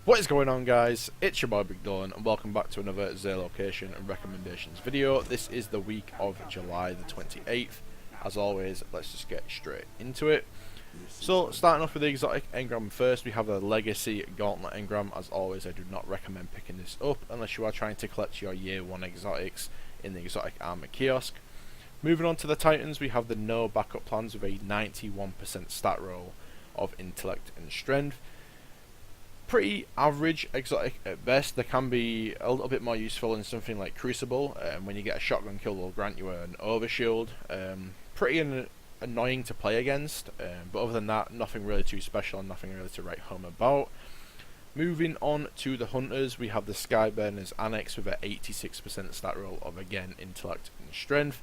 What is going on, guys? It's your boy Big Dyllan and welcome back to another Z location and recommendations video. This is the week of July the 28th. As always, let's just get straight into it. So starting off with the exotic engram first, we have the Legacy Gauntlet engram. As always, I do not recommend picking this up unless you are trying to collect your year 1 exotics in the exotic armor kiosk. Moving on to the Titans, we have the no backup plans with a 91% stat roll of intellect and strength. Pretty average exotic at best. They can be a little bit more useful in something like Crucible. When you get a shotgun kill, they'll grant you an overshield. Pretty annoying to play against, but other than that, nothing really too special and nothing really to write home about. Moving on to the Hunters, we have the Skyburners Annex with an 86% stat roll of, again, intellect and strength.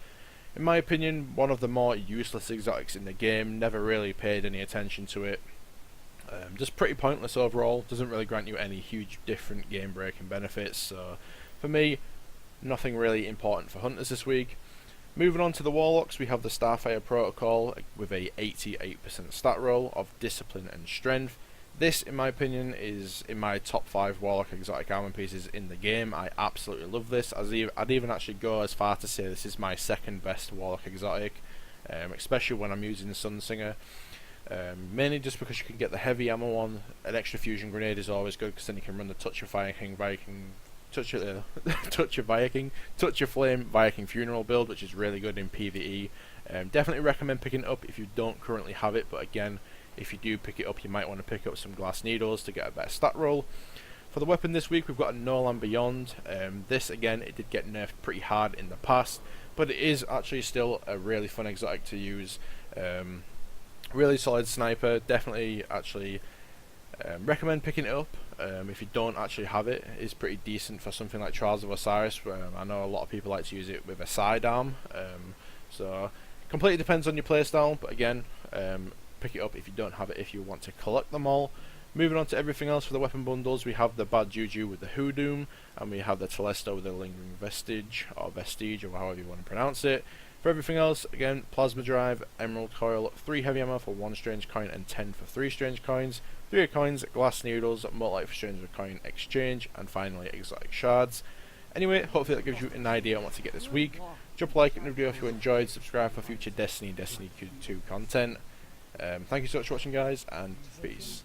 In my opinion, one of the more useless exotics in the game. Never really paid any attention to it. Just pretty pointless overall. Doesn't really grant you any huge different game breaking benefits. So for me, nothing really important for Hunters this week. Moving on to the Warlocks, we have the Starfire Protocol with a 88% stat roll of discipline and strength. This, in my opinion, is in my top 5 Warlock exotic armor pieces in the game. I absolutely love this. I'd even actually go as far to say this is my second best Warlock exotic, especially when I'm using Sunsinger. Mainly just because you can get the heavy ammo on. An extra fusion grenade is always good because then you can run the Touch of Touch of Flame Viking Funeral build, which is really good in PvE. Definitely recommend picking it up if you don't currently have it, but again, if you do pick it up, you might want to pick up some glass needles to get a better stat roll. For the weapon this week, we've got a No Land Beyond. This, again, it did get nerfed pretty hard in the past, but it is actually still a really fun exotic to use. Really solid sniper. Definitely actually recommend picking it up. If you don't actually have it, it's pretty decent for something like Trials of Osiris. I know a lot of people like to use it with a sidearm. So completely depends on your playstyle, but again, pick it up if you don't have it, if you want to collect them all. Moving on to everything else for the weapon bundles, we have the Bad Juju with the Hoodoo, and we have the Telesto with the Lingering Vestige, or however you want to pronounce it. For everything else, again, Plasma Drive, Emerald Coil, 3 heavy ammo for 1 strange coin and 10 for 3 strange coins, 3 coins, glass needles, Multi for strange coin exchange, and finally exotic shards. Anyway, hopefully that gives you an idea on what to get this week. Drop a like in the video if you enjoyed, subscribe for future Destiny 2 content. Thank you so much for watching, guys, and peace.